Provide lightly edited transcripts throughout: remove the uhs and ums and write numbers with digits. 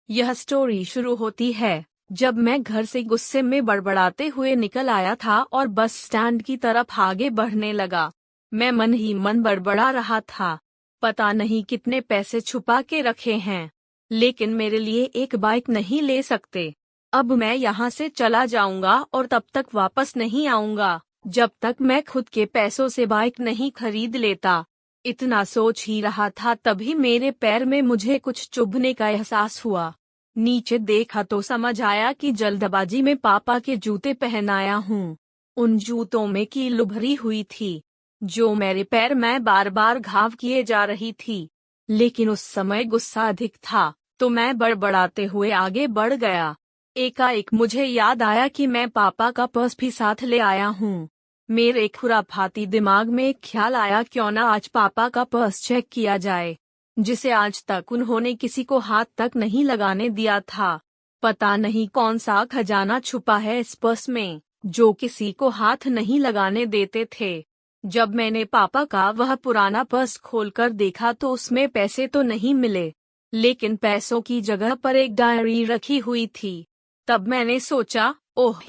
यह स्टोरी शुरू होती है जब मैं घर से गुस्से में बड़बड़ाते हुए निकल आया था और बस स्टैंड की तरफ आगे बढ़ने लगा। मैं मन ही मन बड़बड़ा रहा था, पता नहीं कितने पैसे छुपा के रखे हैं, लेकिन मेरे लिए एक बाइक नहीं ले सकते। अब मैं यहाँ से चला जाऊंगा और तब तक वापस नहीं आऊंगा जब तक मैं खुद के पैसों से बाइक नहीं खरीद लेता। इतना सोच ही रहा था तभी मेरे पैर में मुझे कुछ चुभने का एहसास हुआ। नीचे देखा तो समझ आया कि जल्दबाजी में पापा के जूते पहनाया हूँ। उन जूतों में कील उभरी हुई थी जो मेरे पैर में बार बार घाव किए जा रही थी, लेकिन उस समय गुस्सा अधिक था तो मैं बड़बड़ाते हुए आगे बढ़ गया। एकाएक मुझे याद आया कि मैं पापा का पर्स भी साथ ले आया हूँ। मेरे खुराफाती दिमाग में एक ख्याल आया, क्यों ना आज पापा का पर्स चेक किया जाए, जिसे आज तक उन्होंने किसी को हाथ तक नहीं लगाने दिया था। पता नहीं कौन सा खजाना छुपा है इस पर्स में जो किसी को हाथ नहीं लगाने देते थे। जब मैंने पापा का वह पुराना पर्स खोलकर देखा तो उसमें पैसे तो नहीं मिले, लेकिन पैसों की जगह पर एक डायरी रखी हुई थी। तब मैंने सोचा, ओह,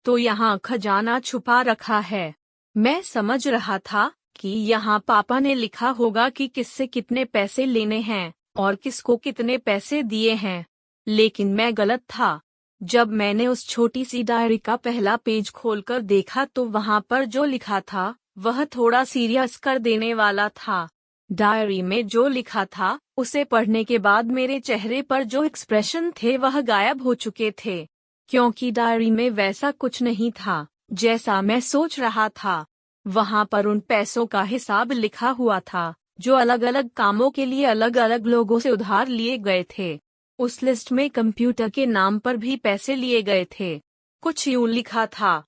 तो यहाँ खजाना छुपा रखा है। मैं समझ रहा था कि यहाँ पापा ने लिखा होगा कि किससे कितने पैसे लेने हैं और किसको कितने पैसे दिए हैं, लेकिन मैं गलत था। जब मैंने उस छोटी सी डायरी का पहला पेज खोलकर देखा तो वहाँ पर जो लिखा था वह थोड़ा सीरियस कर देने वाला था। डायरी में जो लिखा था उसे पढ़ने के बाद मेरे चेहरे पर जो एक्सप्रेशन थे वह गायब हो चुके थे, क्योंकि डायरी में वैसा कुछ नहीं था जैसा मैं सोच रहा था। वहाँ पर उन पैसों का हिसाब लिखा हुआ था जो अलग अलग कामों के लिए अलग अलग लोगों से उधार लिए गए थे। उस लिस्ट में कंप्यूटर के नाम पर भी पैसे लिए गए थे। कुछ यूं लिखा था,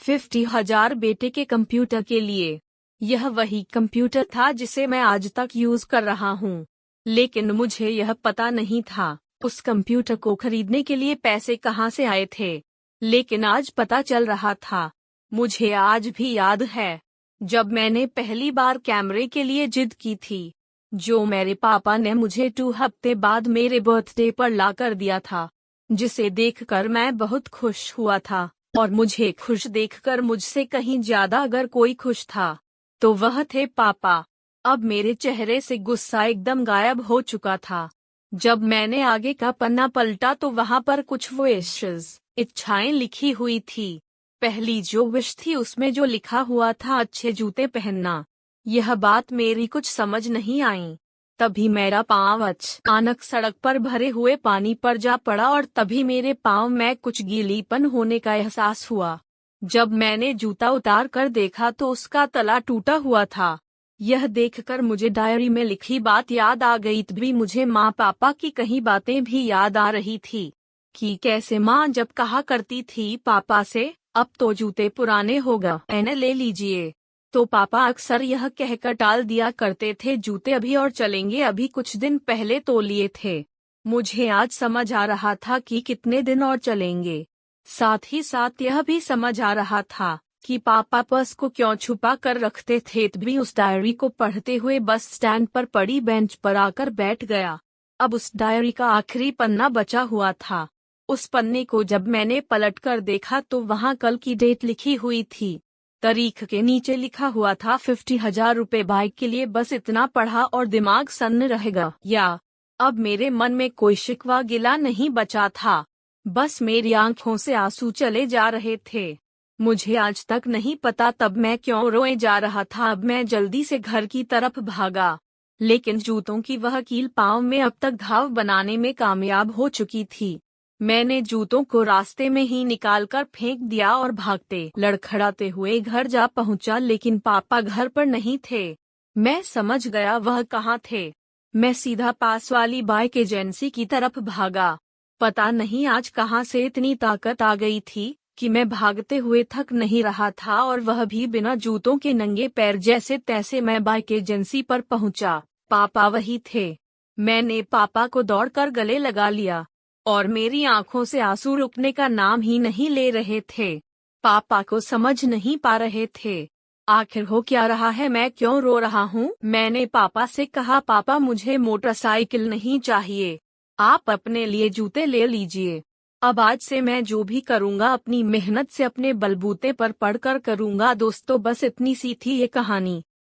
50,000 बेटे के कंप्यूटर के लिए। यह वही कंप्यूटर था जिसे मैं आज तक यूज कर रहा हूँ, लेकिन मुझे यह पता नहीं था उस कंप्यूटर को खरीदने के लिए पैसे कहाँ से आए थे। लेकिन आज पता चल रहा था। मुझे आज भी याद है जब मैंने पहली बार कैमरे के लिए जिद की थी, जो मेरे पापा ने मुझे 2 हफ्ते बाद मेरे बर्थडे पर ला कर दिया था, जिसे देखकर मैं बहुत खुश हुआ था। और मुझे खुश देखकर मुझसे कहीं ज्यादा अगर कोई खुश था तो वह थे पापा। अब मेरे चेहरे से गुस्सा एकदम गायब हो चुका था। जब मैंने आगे का पन्ना पलटा तो वहाँ पर कुछ विशेष इच्छाएं लिखी हुई थी। पहली जो विश थी उसमें जो लिखा हुआ था, अच्छे जूते पहनना। यह बात मेरी कुछ समझ नहीं आई। तभी मेरा पाँव अचानक सड़क पर भरे हुए पानी पर जा पड़ा और तभी मेरे पाँव में कुछ गीलीपन होने का एहसास हुआ। जब मैंने जूता उतार कर देखा तो उसका तला टूटा हुआ था। यह देखकर मुझे डायरी में लिखी बात याद आ गई। तभी मुझे माँ पापा की कही बातें भी याद आ रही थी कि कैसे माँ जब कहा करती थी पापा से, अब तो जूते पुराने हो गए, ले लीजिए, तो पापा अक्सर यह कहकर टाल दिया करते थे, जूते अभी और चलेंगे, अभी कुछ दिन पहले तो लिए थे। मुझे आज समझ आ रहा था कि कितने दिन और चलेंगे। साथ ही साथ यह भी समझ आ रहा था कि पापा पर्स को क्यों छुपा कर रखते थे। तभी उस डायरी को पढ़ते हुए बस स्टैंड पर पड़ी बेंच पर आकर बैठ गया। अब उस डायरी का आखिरी पन्ना बचा हुआ था। उस पन्ने को जब मैंने पलटकर देखा तो वहाँ कल की डेट लिखी हुई थी। तारीख के नीचे लिखा हुआ था 50,000 रुपए बाइक के लिए। बस इतना पढ़ा और दिमाग सन्न रहेगा या अब मेरे मन में कोई शिकवा गिला नहीं बचा था, बस मेरी आंखों से आंसू चले जा रहे थे। मुझे आज तक नहीं पता तब मैं क्यों रोए जा रहा था। अब मैं जल्दी से घर की तरफ भागा, लेकिन जूतों की वह कील पाँव में अब तक घाव बनाने में कामयाब हो चुकी थी। मैंने जूतों को रास्ते में ही निकालकर फेंक दिया और भागते लड़खड़ाते हुए घर जा पहुंचा, लेकिन पापा घर पर नहीं थे। मैं समझ गया वह कहाँ थे। मैं सीधा पास वाली बाइक एजेंसी की तरफ भागा। पता नहीं आज कहाँ से इतनी ताकत आ गई थी कि मैं भागते हुए थक नहीं रहा था, और वह भी बिना जूतों के नंगे पैर। जैसे तैसे मैं बाइक एजेंसी पर पहुंचा। पापा वही थे। मैंने पापा को दौड़कर गले लगा लिया और मेरी आंखों से आंसू रुकने का नाम ही नहीं ले रहे थे। पापा को समझ नहीं पा रहे थे आखिर हो क्या रहा है, मैं क्यों रो रहा हूँ। मैंने पापा से कहा, पापा मुझे मोटरसाइकिल नहीं चाहिए, आप अपने लिए जूते ले लीजिए। अब आज से मैं जो भी करूँगा अपनी मेहनत से अपने बलबूते पर पढ़कर करूँगा। दोस्तों, बस इतनी सी थी ये कहानी।